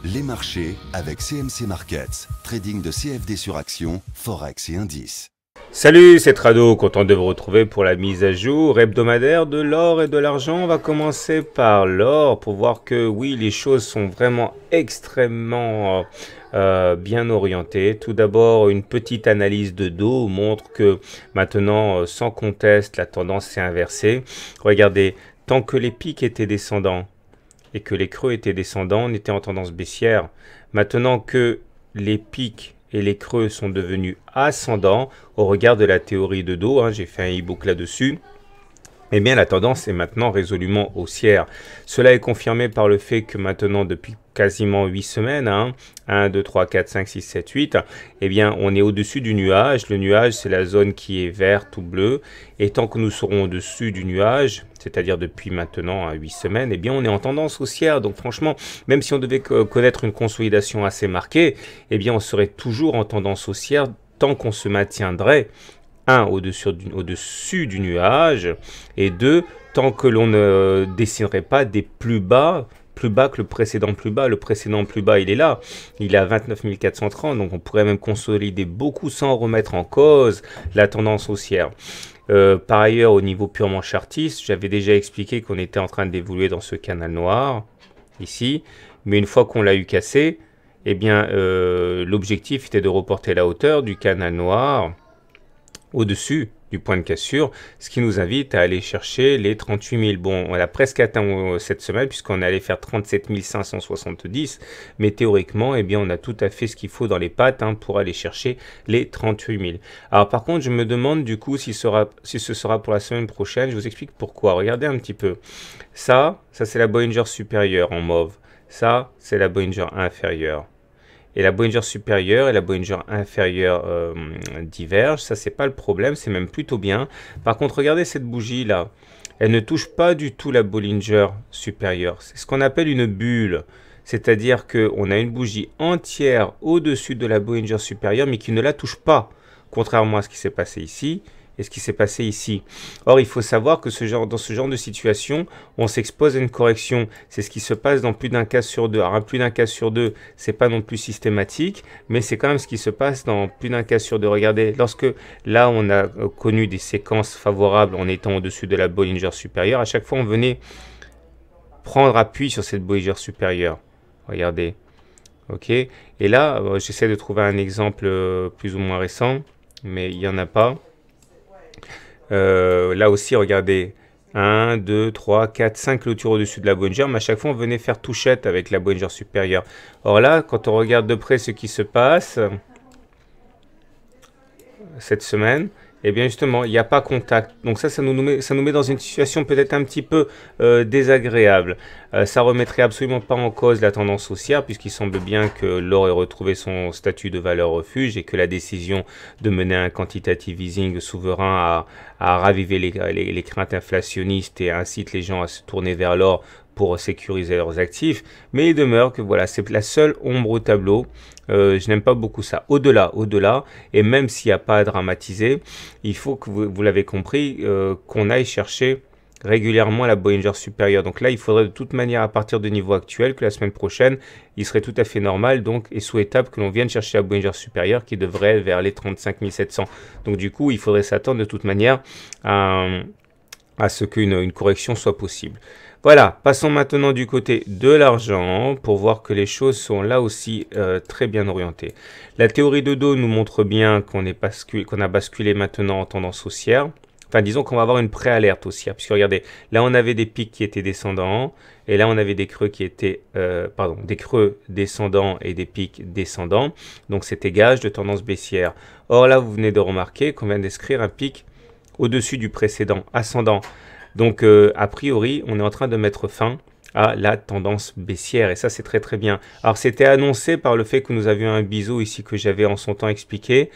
Les marchés avec CMC Markets, trading de CFD sur action, Forex et indices. Salut, c'est Trado, content de vous retrouver pour la mise à jour hebdomadaire de l'or et de l'argent. On va commencer par l'or pour voir que oui, les choses sont vraiment extrêmement bien orientées. Tout d'abord, une petite analyse de dos montre que maintenant, sans conteste, la tendance s'est inversée. Regardez, tant que les pics étaient descendants et que les creux étaient descendants, on était en tendance baissière. Maintenant que les pics et les creux sont devenus ascendants au regard de la théorie de dos, j'ai fait un e-book là-dessus, eh bien la tendance est maintenant résolument haussière. Cela est confirmé par le fait que maintenant depuis quasiment 8 semaines, 1, 2, 3, 4, 5, 6, 7, 8, eh bien on est au-dessus du nuage. Le nuage c'est la zone qui est verte ou bleue, et tant que nous serons au-dessus du nuage, c'est-à-dire depuis maintenant 8 semaines, eh bien on est en tendance haussière. Donc franchement, même si on devait connaître une consolidation assez marquée, eh bien on serait toujours en tendance haussière tant qu'on se maintiendrait au-dessus du nuage, et 2, tant que l'on ne dessinerait pas des plus bas que le précédent plus bas. Le précédent plus bas, il est là, il est à 29 430, donc on pourrait même consolider beaucoup sans remettre en cause la tendance haussière. Par ailleurs, au niveau purement chartiste, j'avais déjà expliqué qu'on était en train d'évoluer dans ce canal noir, ici, mais une fois qu'on l'a eu cassé, eh bien, l'objectif était de reporter la hauteur du canal noir au-dessus du point de cassure, ce qui nous invite à aller chercher les 38 000. Bon, on a presque atteint cette semaine puisqu'on allait faire 37 570, mais théoriquement, eh bien, on a tout à fait ce qu'il faut dans les pattes pour aller chercher les 38 000. Alors par contre, je me demande du coup si ce sera pour la semaine prochaine. Je vous explique pourquoi. Regardez un petit peu. Ça c'est la Bollinger supérieure en mauve. Ça, c'est la Bollinger inférieure. Et la Bollinger supérieure et la Bollinger inférieure divergent. Ça, c'est pas le problème, c'est même plutôt bien. Par contre, regardez cette bougie-là. Elle ne touche pas du tout la Bollinger supérieure. C'est ce qu'on appelle une bulle. C'est-à-dire qu'on a une bougie entière au-dessus de la Bollinger supérieure, mais qui ne la touche pas. Contrairement à ce qui s'est passé ici et ce qui s'est passé ici. Or, il faut savoir que dans ce genre de situation, on s'expose à une correction. C'est ce qui se passe dans plus d'un cas sur deux. Alors, plus d'un cas sur deux, c'est pas non plus systématique, mais c'est quand même ce qui se passe dans plus d'un cas sur deux. Regardez, lorsque là, on a connu des séquences favorables en étant au-dessus de la Bollinger supérieure, à chaque fois, on venait prendre appui sur cette Bollinger supérieure. Regardez. OK. Et là, j'essaie de trouver un exemple plus ou moins récent, mais il n'y en a pas. Là aussi, regardez, 1, 2, 3, 4, 5 clôtures au-dessus de la Bollinger, mais à chaque fois, on venait faire touchette avec la Bollinger supérieure. Or là, quand on regarde de près ce qui se passe cette semaine, eh bien justement, il n'y a pas contact. Donc ça nous met dans une situation peut-être un petit peu désagréable. Ça remettrait absolument pas en cause la tendance haussière, puisqu'il semble bien que l'or ait retrouvé son statut de valeur refuge et que la décision de mener un quantitative easing souverain a ravivé les craintes inflationnistes et incite les gens à se tourner vers l'or pour sécuriser leurs actifs. Mais il demeure que voilà, c'est la seule ombre au tableau. Je n'aime pas beaucoup ça. Au-delà, et même s'il n'y a pas à dramatiser, il faut que vous l'avez compris, qu'on aille chercher régulièrement la Bollinger supérieure. Donc là, il faudrait de toute manière, à partir du niveau actuel, que la semaine prochaine, il serait tout à fait normal donc et souhaitable que l'on vienne chercher la Bollinger supérieure qui devrait être vers les 35 700. Donc du coup, il faudrait s'attendre de toute manière à ce qu'une correction soit possible. Voilà, passons maintenant du côté de l'argent pour voir que les choses sont là aussi très bien orientées. La théorie de dos nous montre bien qu'on a basculé maintenant en tendance haussière. Enfin, disons qu'on va avoir une préalerte haussière, puisque regardez, là on avait des pics qui étaient descendants, et là on avait des creux qui étaient, des creux descendants et des pics descendants. Donc c'était gage de tendance baissière. Or là, vous venez de remarquer qu'on vient d'inscrire un pic au-dessus du précédent, ascendant. Donc, a priori, on est en train de mettre fin à la tendance baissière. Et ça, c'est très, très bien. Alors, c'était annoncé par le fait que nous avions un biseau ici que j'avais en son temps expliqué.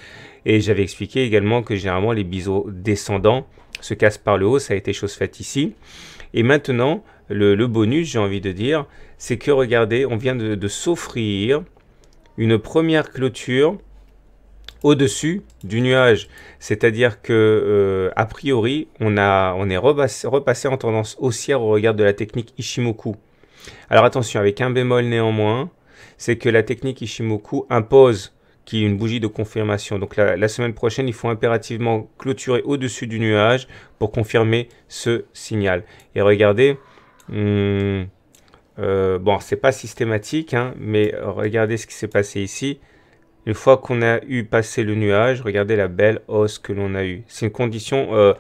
Et j'avais expliqué également que généralement, les biseaux descendants se cassent par le haut. Ça a été chose faite ici. Et maintenant, le bonus, j'ai envie de dire, c'est que, regardez, on vient de s'offrir une première clôture au-dessus du nuage, c'est-à-dire que a priori on est repassé en tendance haussière au regard de la technique Ichimoku. Alors attention, avec un bémol néanmoins, c'est que la technique Ishimoku impose qu'il y ait une bougie de confirmation. Donc la semaine prochaine, il faut impérativement clôturer au-dessus du nuage pour confirmer ce signal. Et regardez, bon, c'est pas systématique, hein, mais regardez ce qui s'est passé ici. Une fois qu'on a eu passé le nuage, regardez la belle hausse que l'on a eue. C'est une condition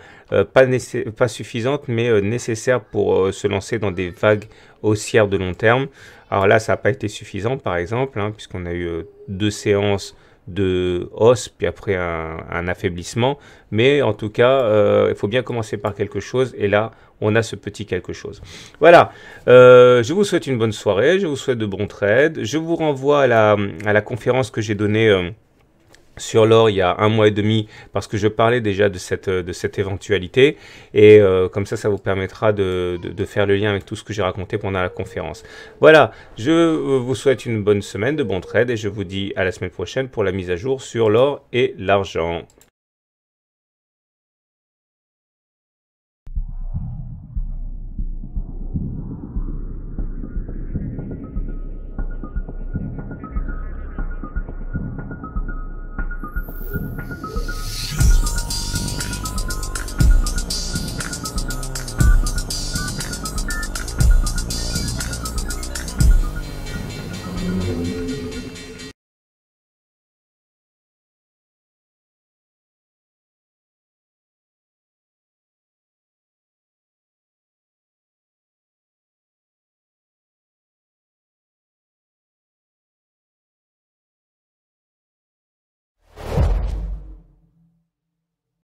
pas suffisante, mais nécessaire pour se lancer dans des vagues haussières de long terme. Alors là, ça n'a pas été suffisant, par exemple, hein, puisqu'on a eu 2 séances de hausse, puis après un affaiblissement. Mais en tout cas, il faut bien commencer par quelque chose. Et là, on a ce petit quelque chose. Voilà, je vous souhaite une bonne soirée, je vous souhaite de bons trades. Je vous renvoie à la conférence que j'ai donnée sur l'or il y a 1 mois et demi, parce que je parlais déjà de cette éventualité. Et comme ça vous permettra de faire le lien avec tout ce que j'ai raconté pendant la conférence. Voilà, je vous souhaite une bonne semaine, de bons trades, et je vous dis à la semaine prochaine pour la mise à jour sur l'or et l'argent.